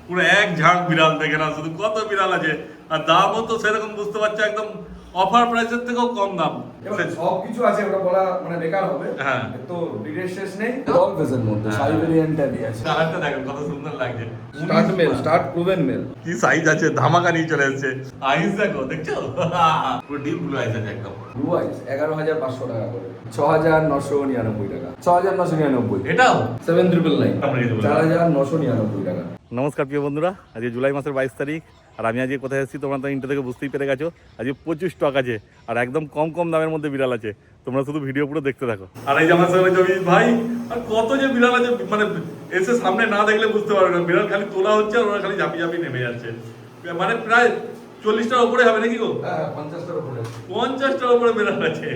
পুরো এক ঝাঁক বিড়াল দেখে না, শুধু কত বিড়াল আছে। আর দামও তো সেরকম বুঝতে পারছো, একদম অফার প্রাইসের থেকেও কম দাম। সবকিছু আছে, ওটা বলা মানে বেকার হবে। হ্যাঁ, তো ব্রিডের শেষ নেই। ডগ ফেসের মধ্যে সাইবেরিয়ান ট্যাবি আছে। কালারটা দেখো কত সুন্দর লাগছে। Stud male, stud proven male. কি সাইজ আছে, ধামাকা নিয়ে চলে এসেছে। আইস দেখো, দেখছো পুরো ডিপ ব্লু আইস আছে একদম। ব্লু আইস 11,500 টাকা করে, 6,999 টাকা, 6,999। এটাও 7,999, আমরা এই যে বললাম। 4,999 টাকা। নমস্কার প্রিয় বন্ধুরা, আজকে জুলাই মাসের 22 তারিখ। আর আমি আজকে কোথায় এসেছি তোমরা তো ইন্টার থেকে বুঝতেই পেরে গেছো। আজকে প্রচুর স্টক আছে আর একদম কম কম দামের মধ্যে বিড়াল আছে। তোমরা শুধু ভিডিও পুরো দেখতে থাকো। আর এই যে আমার সঙ্গে জমির ভাই, আর কত যে বিড়াল আছে, মানে এসে সামনে না দেখলে বুঝতে পারবে না। বিড়াল খালি তোলা হচ্ছে আর ওরা খালি ঝাঁপি ঝাঁপি নেমে যাচ্ছে। মানে প্রায় 40টার উপরে হবে নাকি গো? হ্যাঁ, 50টার উপরে। 50টার উপরে বিড়াল আছে।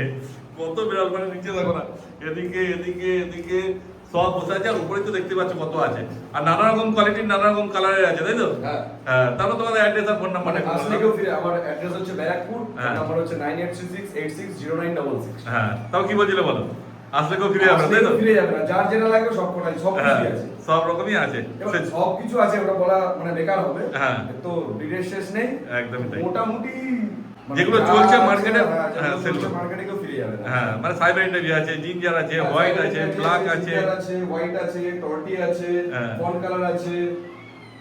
কত বিড়াল, মানে নিচে দেখো না, এদিকে এদিকে এদিকে সব বসে আছে। আর উপরে তো দেখতে পাচ্ছ কত আছে, আর নানা রকম কোয়ালিটির নানা রকম কালারের আছে, তাই তো? হ্যাঁ। তারপর তোমাদের অ্যাড্রেস আর ফোন নাম্বার। আসলে কেউ ফিরে, আমার অ্যাড্রেস হচ্ছে ব্যারাকপুর, নাম্বার হচ্ছে 9836860966। হ্যাঁ, তাও কি বলছিলে বলো? আসলে কেউ ফিরে যাবে না, তাই তো? ফিরে যাবে না, যার যেটা লাগবে সব কোটাই, সব হ্যাঁ, কিছুই আছে। সব রকমই আছে। এবার সবকিছু আছে, ওটা বলা মানে বেকার হবে। হ্যাঁ। তো ব্রিডের শেষ নেই। একদমই তাই। মোটামুটি যেগুলো চলছে মার্কেটে, হ্যাঁ, হ্যাঁ সেগুলো সেগুলো। মার্কেটে কেউ ফিরে যাবে না। হ্যাঁ, মানে সাইবেরিয়ান টেবি আছে, জিঞ্জার আছে, হোয়াইট আছে, ব্ল্যাক আছে, জিঞ্জার আছে, হোয়াইট আছে, টর্টি আছে, হ্যাঁ। ফন কালার আছে।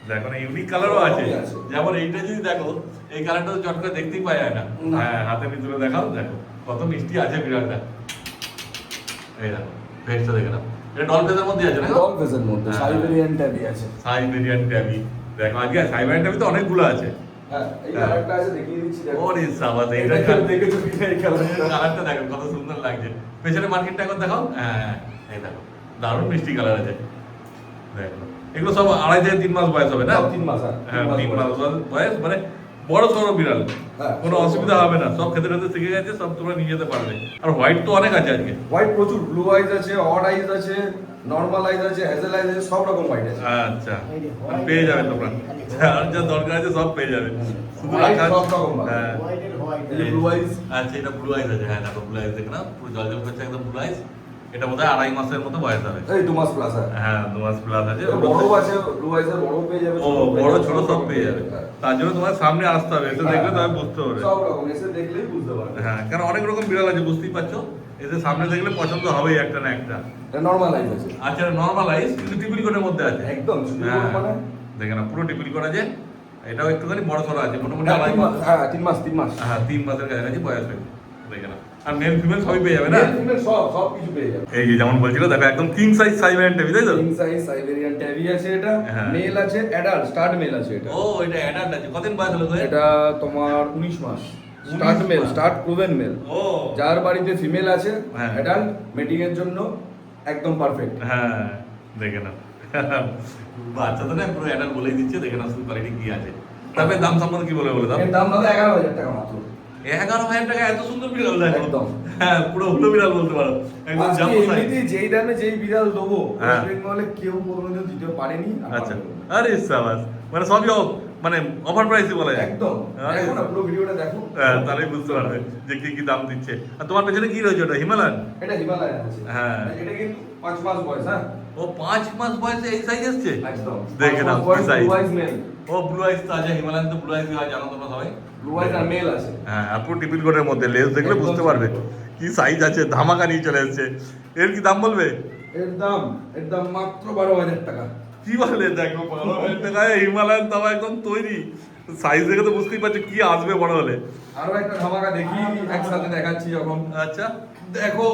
দেখো না, ইউনিক কালারও আছে। সবই আছে। যেমন এইটা যদি দেখো, এই কালারটা তো চট করে দেখতেই পাওয়া যায় না। না। হ্যাঁ, হাতে ভিতরে দেখাও, দেখো কত মিষ্টি আছে বিড়ালটা। এই দেখো ফেসটা দেখে নাও, এটা ডল ফেসের মধ্যে আছে না? ডগ ফেসের মধ্যে হ্যাঁ। সাইবেরিয়ান ট্যাবি আছে। Siberian tabby. দেখো আজকে সাইবেরিয়ান ট্যাবি তো অনেকগুলো আছে। হ্যাঁ, এই হ্যাঁ। কালারটা আছে, দেখিয়ে দিচ্ছি দেখো। ওরে সাবাস, এটা এইটা দেখেছো কি এই কালারটা? কালারটা দেখো কত সুন্দর লাগছে। পেছনে মার্কেটটা একবার দেখাও। হ্যাঁ, এই দেখো দারুণ মিষ্টি কালার আছে। দেখো এগুলো সব 2.5 থেকে 3 মাস বয়স হবে না? সব 3 মাস। হ্যাঁ, 3 মাস বয়স, মানে বড় সড়ো বিড়াল। হ্যাঁ, কোনো অসুবিধা হবে না, সব খেতে খেতে শিখে গেছে, সব তোমরা নিয়ে যেতে পারবে। আর হোয়াইট তো অনেক আছে আজকে। হোয়াইট প্রচুর, ব্লু আইজ আছে, অড আইজ আছে, নরমাল আইজ আছে, হ্যাজেল আইজ আছে, সব রকম হোয়াইট আছে। আচ্ছা, পেয়ে যাবে তোমরা, আর যা দরকার আছে সব পেয়ে যাবে। শুধু White রাখা। সব রকম পাবে। হ্যাঁ, এই যে ব্লু আইজ, আচ্ছা এটা ব্লু আইস আছে। হ্যাঁ দেখো ব্লু আইস দেখে না, পুরো জল জল করছে একদম ব্লু আইস। এটা বোধহয় 2.5 মাসের মতো বয়স হবে। এই 2 মাস প্লাস। হ্যাঁ, 2 মাস প্লাস আছে। বড় আছে, ব্লু আইজের বড় পেয়ে যাবে, ও, ছোট পেয়ে বড় যাবে, ছোট সব পেয়ে যাবে। হ্যাঁ। তার জন্য তোমার সামনে আসতে হবে, এসে দেখলে তবে বুঝতে পারবে। সব রকম এসে দেখলেই বুঝতে পারবে। হ্যাঁ, কারণ অনেক রকম বিড়াল আছে, বুঝতেই পারছো। এসে সামনে দেখলে পছন্দ হবেই একটা না একটা। এটা নরমাল আইজ আছে। আচ্ছা, নর্মাল আইস কিন্তু টিপিল কোটের মধ্যে আছে। একদম শুধু হ্যাঁ, মানে দেখে না পুরো টিপিল কোট আছে। এটাও একটুখানি বড় সড়ো আছে, মোটামুটি হ্যাঁ, 2.5 মাস। হ্যাঁ, 3 মাস, 3 মাস। হ্যাঁ, 3 মাসের কাছাকাছি বয়স হয়েছে। দেখে না, আর মেল ফিমেল সবই পেয়ে যাবে না? Male, female সব কিছু পেয়ে যাবে। এই যে যেমন বলছিল, দেখো একদম কিং সাইজ সাইবেরিয়ান টেবি, তাই তো? কিং সাইজ সাইবেরিয়ান ট্যাবি আছে এটা। হ্যাঁ। মেল আছে, অ্যাডাল্ট, স্টার্ট মেল আছে এটা। ও, এটা অ্যাডাল্ট আছে। কতদিন বয়স হলো তোর? এটা তোমার 19 মাস। স্টার্ট 19 মেল, মাস। Start proven male. ও, যার বাড়িতে ফিমেল আছে, হ্যাঁ। অ্যাডাল্ট মেটিং এর জন্য একদম পারফেক্ট। হ্যাঁ, দেখে না বাচ্চা তো না, পুরো অ্যাডাল্ট বলেই দিচ্ছে। দেখে না শুধু কোয়ালিটি কি আছে। তবে দাম সম্বন্ধে কি বলে দাম? এর দাম দাদা 11,000 টাকা মাত্র। 11,000 টাকা এত সুন্দর বিড়াল দেখো। একদম। হ্যাঁ, পুরো হুলো বিড়াল বলতে পারো, একদম আজকে জাম্বো সাইজ। এমনিতেই যেই দামে যেই বিড়াল দেবো, হ্যাঁ। ওয়েস্ট বেঙ্গলে কেউ কোনোদিন দিতে পারেনি। আর আচ্ছা, পারবেও না। আরে সাবাস, মানে সবই মানে অফার প্রাইসই বলা যায়। একদম। আরে, দেখো না, পুরো ভিডিওটা দেখো। হ্যাঁ, তাহলেই বুঝতে পারবে যে কি কি দাম দিচ্ছে। আর তোমার পেছনে কি রয়েছে, ওটা হিমালয়ান? এটা হিমালয়ান আছে। হ্যাঁ। এটা কিন্তু 5 মাস বয়স। হ্যাঁ, ও 5 মাস বয়সে এই সাইজ এসছে। একদম। দেখে নাও কি সাইজ। Blue eyes male. ও, ব্লু আইস তো আছে, হিমালয়ান তো ব্লু আইস হয়, জানো তোমরা সবাই। ব্লু আইজ আর মেল আছে। হ্যাঁ, আর পুরো টিপিল কোটের মধ্যে, লেজ দেখলে একদম বুঝতে পারবে ছোট। কি সাইজ আছে। ধামাকা নিয়ে চলে এসেছে। এর কি দাম বলবে? এর দাম মাত্র 12,000 টাকা। কি বলে, দেখো 12,000 টাকায় হিমালয়ান তাও একদম তৈরি। সাইজ দেখে তো বুঝতেই পারছো কি আসবে বড় হলে। আরো একটা ধামাকা দেখি, একসাথে দেখাচ্ছি যখন। আচ্ছা, দেখো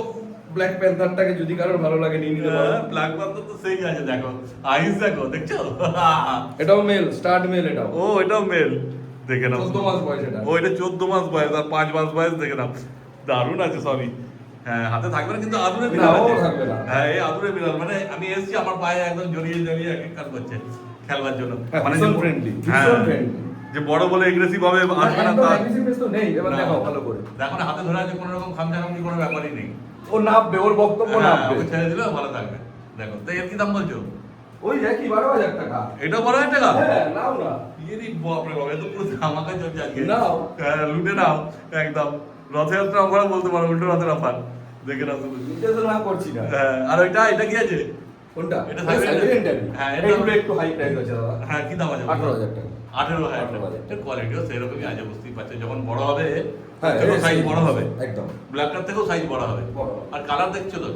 ব্ল্যাক প্যান্থারটাকে যদি কারোর ভালো লাগে নিয়ে নিতে পারো। ব্ল্যাক পান্থার তো সেই আছে, দেখো আইস দেখো, দেখছো? এটাও মেল, স্টার্ট মেল এটাও। ও, এটাও মেল। দেখে নাও, 14 মাস বয়স এটা। ও, এটা 14 মাস বয়স আর 5 মাস বয়স। দেখে নাও, দারুণ আছে সবই। হ্যাঁ, হাতে থাকবে না কিন্তু আদুরে বিড়াল না, ও আছে। থাকবে না। হ্যাঁ, এই আদুরে বিড়াল, মানে আমি এসেছি আমার পায়ে একদম জড়িয়ে জড়িয়ে এক এক কাজ করছে খেলবার জন্য। মানে ভীষণ যে- ফ্রেন্ডলি, হ্যাঁ, ভীষণ ফ্রেন্ডলি। যে বড় বলে এগ্রেসিভ ভাবে আসবে না একদম তা। aggressiveness তো নেই। এবার না। দেখো ভালো করে। দেখো না, হাতে ধরে আছে, কোনো রকম খামচাখামচি কোনো ব্যাপারই নেই। ও নামবে, ওর বক্তব্য হ্যাঁ, নামবে। ওকে ছেড়ে দিলেও ভালো থাকবে। দেখো, তাই এর কি দাম বলছো? ওই একই 12,000 টাকা। এটাও 12,000 টাকা? হ্যাঁ, নাও না। ইয়েরি বাপরে বাপ, এ তো পুরো ধামাকা চলছে আজকে। নাও। হ্যাঁ, লুটে নাও একদম। রথযাত্রা অফার বলতে পারো, উল্টো রথের অফার। দেখে নাও শুধু। নিতে তো না করছি না। হ্যাঁ, আর ওইটা, এটা কি আছে? কোনটা এটা সাইবেরিয়ান ট্যাবি। হ্যাঁ, এটা এগুলো একটু হাই প্রাইস আছে দাদা। হ্যাঁ, কি দাম আছে? 18,000 টাকা। 18,000 টাকা। 18,000 এর কোয়ালিটিও সেরকমই আছে, বুঝতেই পারছেন। যখন বড় হবে হ্যাঁ, সাইজ বড় হবে, একদম ব্ল্যাকটার থেকেও সাইজ বড় হবে। বড়। আর কালার দেখছো তো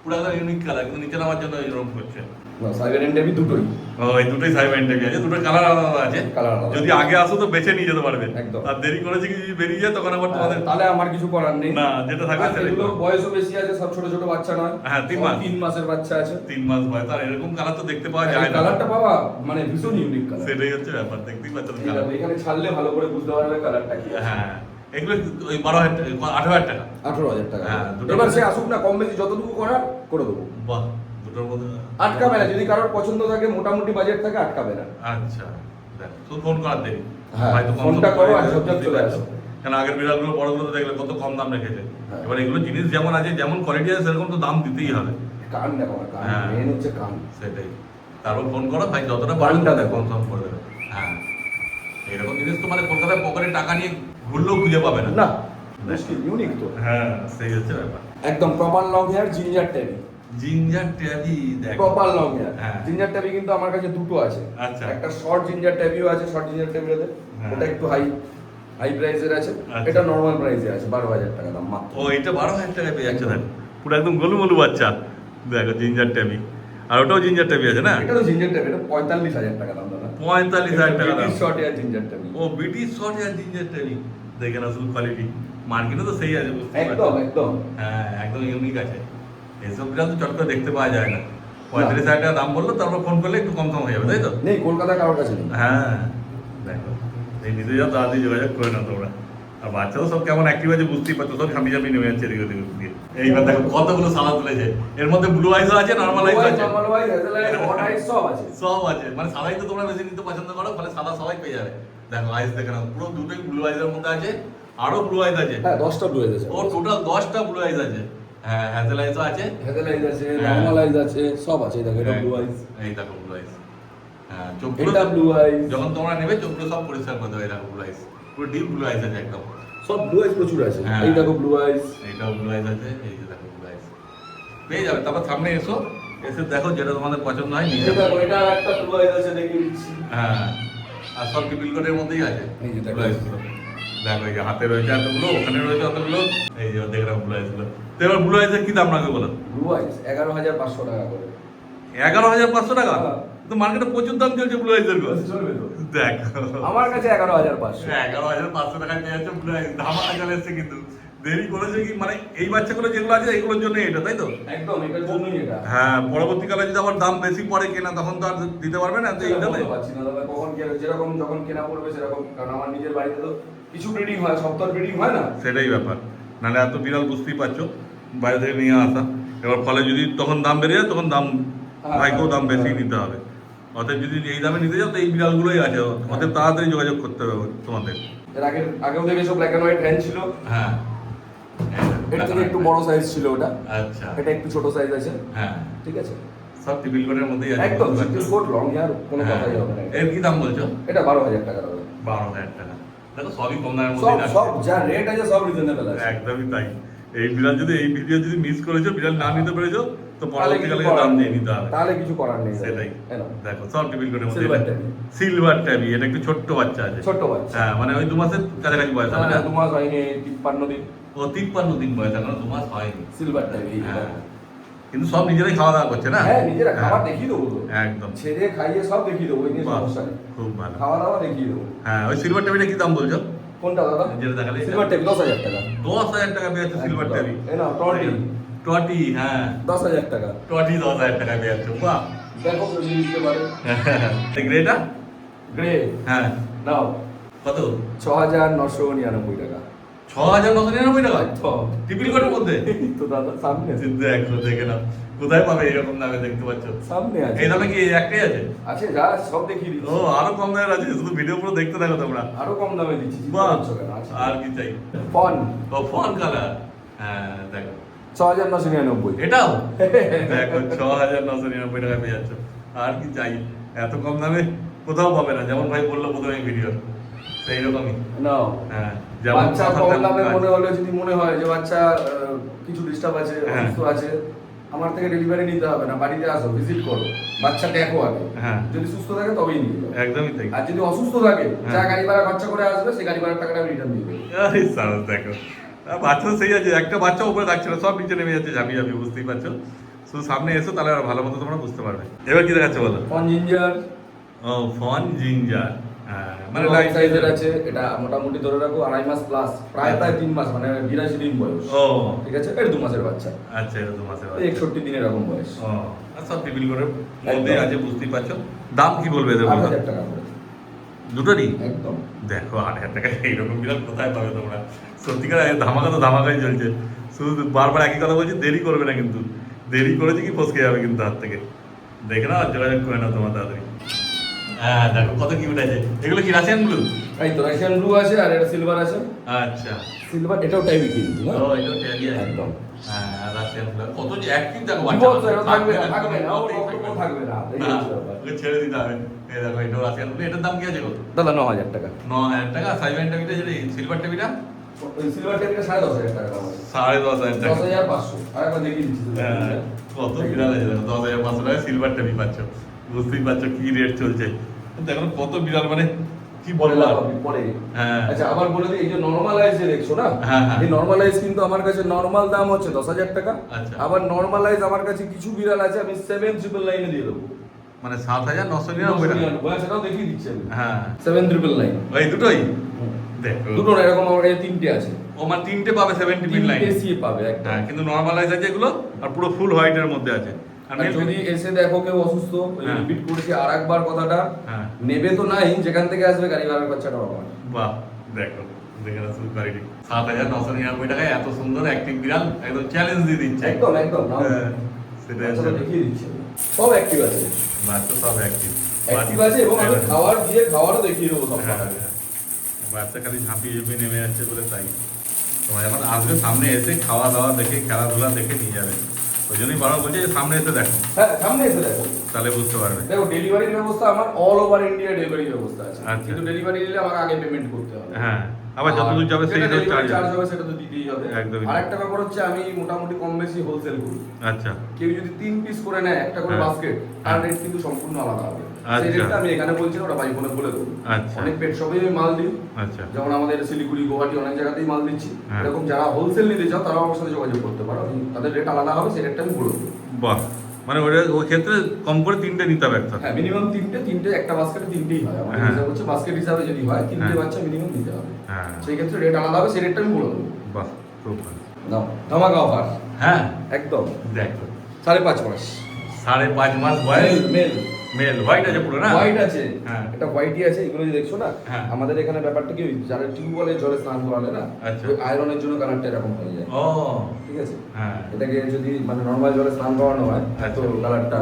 পুরো একদম ইউনিক কালার, কিন্তু নিচে নামার জন্য এরকম করছে। না, সাইবেরিয়ান ট্যাবি দুটোই। ও, এই দুটোই সাইবেরিয়ান ট্যাবি আছে, দুটো কালার আলাদা আছে। কালার আলাদা। যদি আগে আসো তো বেছে নিয়ে যেতে পারবে। একদম। আর দেরি করেছে কি যদি বেরিয়ে যায় তখন আবার তোমাদের তাহলে আমার কিছু করার নেই। না, যেটা থাকবে আর সেটাই এগুলো করো। বয়সও বেশি আছে, সব ছোট ছোট বাচ্চা নয়। হ্যাঁ, 3 সব মাস। 3 মাসের বাচ্চা আছে। 3 মাস বয়স, আর এরকম কালার তো দেখতে পাওয়া যায় এই না। কালারটা পাওয়া মানে ভীষণ ইউনিক কালার। সেটাই হচ্ছে ব্যাপার, দেখতেই পাচ্ছ এই কালার। দেখো, এখানে ছাড়লে ভালো করে বুঝতে পারবে কালারটা কি আছে। হ্যাঁ, এগুলো ওই 12,000 টাকা, 18,000 টাকা। 18,000 টাকা। হ্যাঁ, দুটো এবার সে মধ্যে- আসুক না, কম বেশি যতটুকু করার করে দেবো। বাহ, দুটোর মধ্যে আটকাবে না, যদি কারোর পছন্দ থাকে, মোটামুটি বাজেট থাকে, আটকাবে না। আচ্ছা, দেখ শুধু ফোন করার দেরি। হ্যাঁ, হয়তো কম ফোনটা দাম করো করে আর ঝপঝপ বুঝতেই চলে পারছো। আসো। কারণ আগের বিড়ালগুলো বড়গুলো তো দেখলে কত কম দাম রেখেছে। হ্যাঁ। এবার এগুলো জিনিস যেমন আছে, যেমন কোয়ালিটি আছে, সেরকম তো দাম দিতেই হবে। কান দেখো না, কান হ্যাঁ। মেন হচ্ছে কান। সেটাই। তারপর ফোন করো ভাই, যতটা বান্ডটা পারো দেখো। কনফার্ম করে দেবে। হ্যাঁ, এরকম জিনিস তো মানে কলকাতায় পকেটে টাকা নিয়ে ঘুরলেও খুঁজে পাবে না। না, মুশকিল, ইউনিক তো। হ্যাঁ, সেই হচ্ছে ব্যাপার। একদম proper long hair ginger tabby. Ginger tabby দেখ। প্রপার লং হেয়ার হ্যাঁ। জিঞ্জার ট্যাবি কিন্তু আমার কাছে দুটো আছে। আচ্ছা। একটা শর্ট জিঞ্জার ট্যাবিও আছে, শর্ট জিঞ্জার ট্যাবিটাতে হ্যাঁ। ওটা একটু হাই প্রাইসের আছে। আচ্ছা। এটা নরমাল প্রাইসে আছে, 12,000 টাকা দাম মাত্র। ও, এটা 12,000 টাকায় পেয়ে যাচ্ছে দেখো। পুরো একদম গোলুমলু বাচ্চা। দেখো জিঞ্জার ট্যাবি। আর ওটাও জিঞ্জার ট্যাবি আছে না? এটা তো জিঞ্জার ট্যাবি, এটা 45,000 টাকা দাম দাদা। 45,000 টাকা দাম। Short hair ginger tabby. ও, British short hair ginger tabby. দেখে না শুধু কোয়ালিটি, মার্কেটে তো সেই আছে, বুঝতে পারছো? একদম একদম। হ্যাঁ, একদম ইউনিক আছে। এসব বিড়াল তো চট করে দেখতে পাওয়া যায় না। 45,000 টাকা দাম বললো, তারপর ফোন করলে একটু কম হয়ে যাবে, তাই তো? নেই, কলকাতা কারোর কাছে নেই। হ্যাঁ, দেখো এই নিতে যাও, তাড়াতাড়ি যোগাযোগ করে না তোমরা। আর বাচ্চাও সব কেমন অ্যাক্টিভ আছে বুঝতেই পারছো, সব ঝামি ঝামি নেমে যাচ্ছে এদিকে ওদিকে দিয়ে। এইবার দেখো কতগুলো সালা তুলেছে। এর মধ্যে ব্লু আইসও আছে, নর্মাল আইসও আছে। নরমাল ওয়াইজ, হ্যাজেল আইস, হট আইস সব আছে। সব আছে, মানে সাদাই তো তোমরা বেশি নিতে পছন্দ করো, ফলে সাদা সবাই পেয়ে যাবে। দেখো আইস দেখে নাও, পুরো দুটোই ব্লু আইসের মধ্যে আছে। আরো ব্লু আইস আছে। হ্যাঁ, 10টা ব্লু আইস আছে। ও, টোটাল 10টা ব্লু আইস আছে। হ্যাঁ, হ্যাজেল আইসও আছে। হ্যাজেল আইস আছে, হ্যাঁ। নরমাল আইস আছে, সব আছে। এই দেখো, এটা ব্লু আইস। এই দেখো ব্লু আইস। হ্যাঁ, চোখগুলো এটা ব্লু আইস। যখন তোমরা নেবে চোখগুলো সব পরিষ্কার করে দেবে। এই দেখো ব্লু আইস, পুরো ডিপ ব্লু আইস আছে একদম। সব ব্লু আইস প্রচুর আছে। হ্যাঁ। এই দেখো ব্লু আইস। এইটাও ব্লু আইস আছে, এই যে দেখো ব্লু আইস পেয়ে যাবে। তারপর সামনে এসো, এসে দেখো যেটা তোমাদের পছন্দ হয় নিয়ে এই যাবে। দেখো, এটা একটা ব্লু আইস আছে, দেখিয়ে দিচ্ছি। হ্যাঁ, আর সব টিপিল কোডের মধ্যেই আছে এই যে দেখো। ব্লু আইসগুলো। দেখো এই যে হাতে রয়েছে এতগুলো, ওখানে রয়েছে অতগুলো। এই যে দেখলাম ব্লু আইসগুলো। তো এবার ব্লু আইসের কি দাম রাখবে বলো? ব্লু আইস 11,500 টাকা করে। 11,500 টাকা? হ্যাঁ। তো মার্কেটে প্রচুর দাম চলছে ব্লু আইসের গো। চলবে তো? দেখো আমার কাছে 11,500। 11,500 টাকায় পেয়ে যাচ্ছে ব্লু আইস। ধামাকা চলে এসছে কিন্তু। দেরি করেছে কি, মানে এই বাচ্চাগুলো যেগুলো আছে এগুলোর জন্য এটা, তাই তো? একদম, এটার জন্যই এটা। হ্যাঁ, পরবর্তীকালে যদি আবার দাম বেশি পড়ে কেনা, তখন তো আর দিতে পারবে না। তো সেটা এইটাতে বলতে পারছি না দাদা, কখন যেরকম যখন কেনা পড়বে সেরকম। কারণ আমার নিজের বাড়িতে তো কিছু ব্রিডিং হয়, সপ্তাহ ব্রিডিং হয় না। সেটাই ব্যাপার। নাহলে এত বিড়াল বুঝতেই পারছো, বাইরে থেকে নিয়ে আসা। এবার ফলে যদি তখন দাম বেড়ে যায়, তখন দাম হ্যাঁ, ভাইকেও দাম বেশি হ্যাঁ। নিতে হবে। অতএব যদি এই দামে নিতে যাও তো এই বিড়ালগুলোই আছে, অতএব তাড়াতাড়ি যোগাযোগ করতে হবে তোমাদের। এর আগেও দেখে সব ব্ল্যাক এন্ড হোয়াইট ফ্যান ছিল। হ্যাঁ, এর থেকে একটু বড় সাইজ ছিল ওটা। আচ্ছা। এটা একটু ছোট সাইজ আছে। হ্যাঁ, ঠিক আছে, সব টিপিল কোডের মধ্যেই আছে। একদম সিঙ্গেল কোট লং হেয়ার, কোনো হ্যাঁ। কথাই হবে না। এর কি দাম বলছো? এটা 12,000 টাকা দাদা। 12,000 টাকা। দেখো সবই কম দামের সব মধ্যেই সব রাখছে। যা রেট আছে সব রিজনেবল আছে। একদমই তাই। এই বিড়াল যদি এই ভিডিও যদি মিস করেছো, বিড়াল না নিতে পেরেছো, তো তাহলে কিছু পরবর্তীকালে করার দাম দিয়ে নেই। নিতে হবে। তাহলে কিছু করার নেই দাদা। সেটাই। কেন? দেখো সব টিপিল কোডের মধ্যে। Silver tabby। সিলভার ট্যাবি, এটা একটু ছোট্ট বাচ্চা আছে। ছোট্ট বাচ্চা। হ্যাঁ, মানে ওই 2 মাসের কাছাকাছি বয়স হবে না? 2 মাস হয়নি, 53 দিন। ও 53 দিন বয়স, এখনো 2 মাস হয়নি। Silver type. হ্যাঁ, কিন্তু সব নিজেরাই খাওয়া দাওয়া করছে না? হ্যাঁ, নিজেরা খাবার হ্যাঁ, দেখিয়ে দেবো তো। একদম। ছেড়ে খাইয়ে সব দেখিয়ে দেবো, ওই নিয়ে বাহ, সমস্যা নেই। খুব ভালো। খাওয়া দাওয়া দেখিয়ে দেবো। হ্যাঁ, ওই সিলভার ট্যাবিটা কি দাম বলছো? কোনটা দাদা? যেটা দেখালে এটা? সিলভার টাইপ 10,000 টাকা। 10,000 টাকা পেয়ে যাচ্ছে সিলভার একদম। ট্যাবি। এই নাও, টটি। টটি, হ্যাঁ 10,000 টাকা। টটি 10,000 টাকা পেয়ে যাচ্ছে। বাহ। দেখো যদি নিতে পারে। এই গ্রেটা? গ্রে হ্যাঁ, নাও, কত? 6,999 টাকা। 6,999 টাকা? তো টিপিল কোডের মধ্যে? তো দাদা সামনে দেখো, দেখে নাও। কোথায় পাবে এরকম দামে, দেখতে পাচ্ছ? সামনে আছে। এই দামে কি এই একটাই আছে? আছে, যা সব দেখিয়ে ও, দিচ্ছি। আরো কম দামের আছে, শুধু ভিডিও পুরো দেখতে থাকো তোমরা। আরো কম দামে দিচ্ছি। চিন্তা বাহ, করছো কেন? আছে। আর কি চাই? ফন ও, ফন কালার। হ্যাঁ, দেখো 6,999। এটাও দেখো 6,999 টাকা পেয়ে যাচ্ছ। আর কি চাই? এত কম দামে কোথাও পাবে না, যেমন ভাই বললো প্রথমে ভিডিও, সেই রকমই। নাও, হ্যাঁ, যেমন বাচ্চা কথা কম তেমন দামে কাজ। মনে হলে, যদি মনে হয় যে বাচ্চা কিছু ডিস্টার্ব আছে, হ্যাঁ। অসুস্থ আছে, আমার থেকে ডেলিভারি নিতে হবে না, বাড়িতে আসো, ভিজিট করো, বাচ্চা দেখো আগে। হ্যাঁ। যদি সুস্থ থাকে তবেই নিয়ে যাও। একদমই তাই। আর যদি অসুস্থ থাকে, যা গাড়ি ভাড়া খরচা করে আসবে, সেই গাড়ি ভাড়ার টাকাটা রিটার্ন দিবে। আরে সারস দেখো, বাচ্চা তো সেই আছে, একটা বাচ্চা উপরে থাকছে না, সব নিচে নেমে যাচ্ছে ঝাঁপি ঝাঁপি, বুঝতেই পারছো। শুধু সামনে এসো, তাহলে আর ভালো মতো তোমরা বুঝতে পারবে। এবার কি দেখাচ্ছে বলো? ফন জিঞ্জার, ও ফন জিঞ্জার, হ্যাঁ মানে লাইট লাইট সাইজের আছে। এটা মোটামুটি ধরে রাখো 2.5 মাস প্লাস, প্রায় 3 মাস, মানে 82 দিন বয়স। ও ঠিক আছে, এটা 2 মাসের বাচ্চা। আচ্ছা, এটা 2 মাসের 61 দিনের এরকম বয়স। ও আর সব টিপিল করে মধ্যে আছে, বুঝতেই পারছো। দাম কি বলবে এদের? 8,000 টাকা করে দুটোরই একদম। দেখো 8,000 টাকা এইরকম বিড়াল কোথায় পাবে তোমরা? সত্যিকার ধামাকা তো ধামাকাই চলছে। শুধু বারবার একই কথা বলছি, দেরি করবে না কিন্তু। দেরি করেছে কি ফসকে যাবে কিন্তু হাত থেকে। দেখে না, যোগাযোগ করে না তোমার তাড়াতাড়ি। হ্যাঁ দেখো কত কিউট আছে। এগুলো কি রাশিয়ান ব্লু? এই তো রাশিয়ান ব্লু আছে, আর এটা সিলভার আছে। আচ্ছা, সিলভার এটাও টাইপই কিন্তু না? ও এটাও ট্যাগই আছে একদম। হ্যাঁ রাশিয়ান ব্লু। কত যে অ্যাক্টিভ দেখো কি বাচ্চা। বলছো? এটা থাকবে না, থাকবে না, ওতেই ও থাকবে না। এই না, হচ্ছে ব্যাপার। ওকে ছেড়ে দিতে হবে। এই দেখো এটাও রাশিয়ান ব্লু। এটার দাম কি আছে গো? দাদা 9,000 টাকা। 9,000 টাকা। সাইবেন টেবিটা যেটা সিলভার টেবিটা ওই সিলভার টেবিলটা 10,500 টাকা দাম আছে। 10,500 টাকা। 10,500। আরেকবার দেখিয়ে দিচ্ছি। হ্যাঁ, কত বিড়াল আছে দেখো, 10,500 টাকা সিলভার টেবি পাচ্ছ। বুঝতেই পারছো কি রেট চলছে। দেখো কত বিড়াল, মানে কি বলবো আর। পরে। হ্যাঁ আচ্ছা, আবার বলে দিই, এই যে নরমালাইজ যে দেখছো না, হ্যাঁ, হ্যাঁ। এই নরমালাইজ কিন্তু আমার কাছে নরমাল দাম হচ্ছে 10,000 টাকা। আচ্ছা। আবার নরমালাইজ আমার কাছে কিছু বিড়াল আছে, আমি 7,999 দিয়ে দেবো। মানে 7,999 টাকা। সেটাও দেখিয়ে দিচ্ছি আমি। হ্যাঁ 7,999। ওই দুটোই দেখো। দুটো না, এরকম আমার কাছে 3টে আছে। ও মানে 3টে পাবে 70 পিন লাইন। 3টে সিয়ে পাবে একদম। হ্যাঁ কিন্তু নরমালাইজ আছে এগুলো, আর পুরো ফুল হোয়াইটের মধ্যে আছে। আর আর যদি এসে দেখো কেউ অসুস্থ, হ্যাঁ। রিপিট করছি আরেকবার কথাটা, হ্যাঁ। নেবে তো নাই, যেখান থেকে আসবে গাড়ি ভাড়ার খরচাটা আমার। বাহ দেখো, দেখে না শুধু কোয়ালিটি। 7,999 টাকায় এত সুন্দর অ্যাক্টিভ বিড়াল, একদম চ্যালেঞ্জ দিয়ে দিচ্ছে। একদম একদম। হ্যাঁ, সেটাই আচ্ছা, হচ্ছে। দেখিয়ে দিচ্ছি। সব অ্যাক্টিভ আছে। বাচ্চা সব অ্যাক্টিভ। অ্যাক্টিভ আছে, এবং আমি খাবার দিয়ে খাবারও দেখিয়ে দেবো সব হ্যাঁ, কটাকে। হ্যাঁ। বাচ্চা খালি ঝাঁপিয়ে ঝাঁপিয়ে নেমে যাচ্ছে বলে তাই। তোমার যখন আসবে সামনে এসে খাওয়া দাওয়া দেখে, খেলাধুলা দেখে নিয়ে যাবে। ওই জন্যই বারবার বলছে যে সামনে এসে দেখো, হ্যাঁ, সামনে এসে দেখো। তাহলে বুঝতে পারবে। দেখো, ডেলিভারির ব্যবস্থা আমার অল ওভার ইন্ডিয়া ডেলিভারি ব্যবস্থা আছে। আচ্ছা। কিন্তু ডেলিভারি নিলে আমাকে আগে পেমেন্ট করতে হবে। হ্যাঁ, আবার যতদূর যাবে সেই যেটা চার্জ চার্জ হবে সেটা তো দিতেই হবে। একদমই। আরেকটা ব্যাপার হচ্ছে, আমি মোটামুটি কম বেশি হোলসেল করি। আচ্ছা কেউ যদি 3 পিস করে নেয়, একটা করে হ্যাঁ। বাস্কেট, তার রেট কিন্তু সম্পূর্ণ আলাদা হবে। সেই আচ্ছা। রেটটা আমি এখানে বলছি না, ওটা বাই ফোনে বলে দেবো। আচ্ছা। অনেক পেট শপে আমি মাল দিই, আচ্ছা যেমন আমাদের শিলিগুড়ি, গুয়াহাটি অনেক জায়গাতেই মাল দিচ্ছি। হ্যাঁ। এরকম যারা হোলসেল নিতে চাও তারাও আমার সাথে যোগাযোগ করতে পারো। তাদের রেট আলাদা হবে, সেই রেটটা আমি বলে দেবো। বাহ, মানে ওই ক্ষেত্রে কম করে 3টে নিতে হবে একটা। হ্যাঁ, মিনিমাম 3টে, একটা বাস্কেটে 3টেই হয়। আমার হ্যাঁ। হিসাব হচ্ছে বাস্কেট হিসাবে যদি হয় 3টে হ্যাঁ। বাচ্চা মিনিমাম নিতে হবে। হ্যাঁ সেই ক্ষেত্রে রেট আলাদা হবে, সেই রেটটা আমি বলে দেবো। বাহ, খুব ভালো। নাও, ধামাকা অফার। হ্যাঁ একদম দেখো 5.5 মাস। 5.5 মাস বয়স। মেল মেল হোয়াইট আছে পুরো না? হোয়াইট আছে। হ্যাঁ। এটা হোয়াইটই আছে। এগুলো যে দেখছো না, হ্যাঁ। আমাদের এখানে ব্যাপারটা কি, যারা টিউবওয়েলের জলে স্নান করালে না, আচ্ছা। ওই আয়রনের জন্য কালারটা এরকম হয়ে যায়। ও ঠিক আছে। হ্যাঁ এটাকে যদি মানে নরমাল জলে স্নান করানো হয়, তো আচ্ছা। কালারটা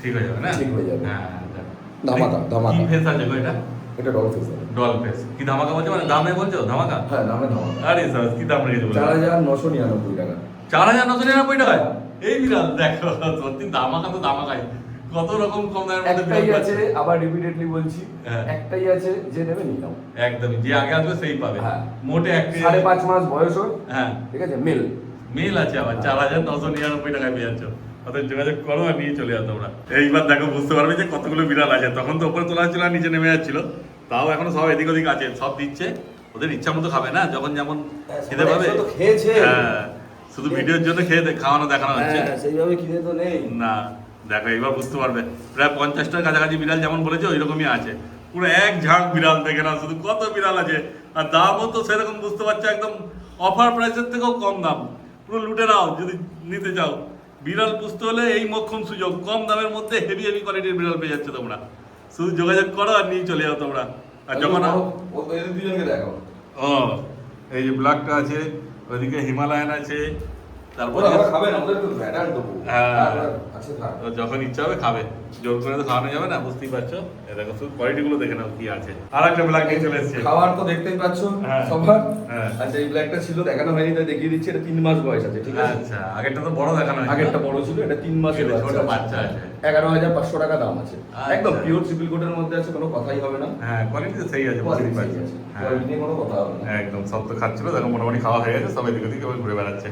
ঠিক হয়ে যাবে না? ঠিক হয়ে যাবে। হ্যাঁ দেখো। ধামাকা, ধামাকা। কি ফেস আছে গো এটা? এটা ডল ফেস আছে। Doll face. কি ধামাকা বলছো, মানে দামে বলছো ধামাকা? হ্যাঁ, দামে ধামাকা। আরে স্যার কি দাম রেখেছো বলে? 4,999 টাকা। 4,999 টাকায় এই বিড়াল দেখো, সত্যি ধামাকা তো ধামাকাই। কত রকম কম দামের মধ্যে একটাই বিড়াল আছে, পাচ্ছে। আবার রিপিটেডলি বলছি, হ্যাঁ। একটাই আছে, যে নেবে নিয়ে নাও। একদমই, যে আগে আসবে সেই পাবে। হ্যাঁ। মোটে একটা 5.5 মাস বয়স ওর। হ্যাঁ ঠিক আছে, মেল। মেল আছে আবার 4,999 টাকায় পেয়ে যাচ্ছ। অতএব যোগাযোগ করো আর নিয়ে চলে যাও তোমরা। এইবার দেখো বুঝতে পারবে যে কতগুলো বিড়াল আছে। তখন তো উপরে তোলা হচ্ছিল আর নিচে নেমে যাচ্ছিল, তাও এখনো সব এদিক ওদিক আছে, সব দিচ্ছে। ওদের ইচ্ছা মতো খাবে না, যখন যেমন খেতে পাবে। তো খেয়েছে। হ্যাঁ, শুধু ভিডিওর জন্য খাওয়ানো দেখানো হচ্ছে হ্যাঁ, সেইভাবে খিদে তো নেই। না। দেখো এবার বুঝতে পারবে, প্রায় 50টার কাছাকাছি বিড়াল যেমন বলেছে ওইরকমই আছে। পুরো এক ঝাঁক বিড়াল, দেখে না শুধু কত বিড়াল আছে। আর দামও তো সেরকম বুঝতে পারছো, একদম অফার প্রাইসের থেকেও কম দাম। পুরো লুটে নাও যদি নিতে চাও। বিড়াল বুঝতে হলে এই মোক্ষম সুযোগ, কম দামের মধ্যে হেভি হেভি কোয়ালিটির বিড়াল পেয়ে যাচ্ছে তোমরা। শুধু যোগাযোগ করো আর নিয়ে চলে যাও তোমরা। আর যখন এদের দুজনকে দেখো। ও এই যে ব্ল্যাকটা আছে, ওইদিকে হিমালয়ান আছে, তারপরে ওরা খাবে না, ওদের তো ভ্যাটার দেবো। হ্যাঁ। আচ্ছা, থাক। তো যখন ইচ্ছা হবে খাবে, জোর করে তো খাওয়ানো যাবে না, বুঝতেই পারছো। এ দেখো শুধু কোয়ালিটি গুলো দেখে নাও কি আছে। আর একটা ব্ল্যাক নিয়ে চলে এসেছে। খাবার তো দেখতেই পাচ্ছ হ্যাঁ। সবার। হ্যাঁ। আচ্ছা, এই ব্ল্যাকটা ছিল, দেখানো হয়নি তাই দেখিয়ে দিচ্ছি। এটা 3 মাস বয়স আছে। ঠিক আছে। আচ্ছা, আগেরটা তো বড় দেখানো হয়েছে। আগেরটা বড় ছিল, এটা 3 মাসের এটা ছোট বাচ্চা আছে। 11,500 টাকা দাম আছে। আচ্ছা। একদম পিওর সিভিল কোটের মধ্যে আছে, কোনো কথাই হবে না। হ্যাঁ, কোয়ালিটি তো সেই আছে, কোয়ালিটি বুঝতেই পারছো। আছে, হ্যাঁ, কোয়ালিটি নিয়ে কোনো কথা হবে না। একদম সব তো খাচ্ছিল, দেখো মোটামুটি খাওয়া হয়ে গেছে, সব এদিকে ওদিকে ঘুরে বেড়াচ্ছে।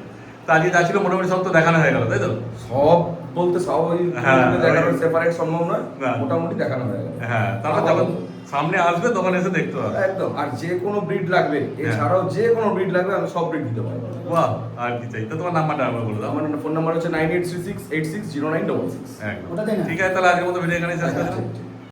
তা আজকে যা ছিল মোটামুটি সব তো দেখানো হয়ে গেল তাই তো? সব বলতে সব ওই হ্যাঁ, দেখানো ওই- সেপারেট সম্ভব নয়, না। মোটামুটি দেখানো হয়ে গেল। হ্যাঁ, তারপর যখন সামনে আসবে তখন এসে দেখতে হবে। একদম। আর যে কোনো ব্রিড লাগবে, এছাড়াও যে কোনো ব্রিড লাগবে আমি সব ব্রিড দিতে পারবো। বাহ, আর কি চাই? তো তোমার নাম্বারটা আবার বলে দাও। আমার ফোন নাম্বার হচ্ছে 9836860966। একদম ওটা দে না। ঠিক আছে, তাহলে আজকের মতো ভিডিও এখানে শেষ করছি। ঠিক, ঠিক।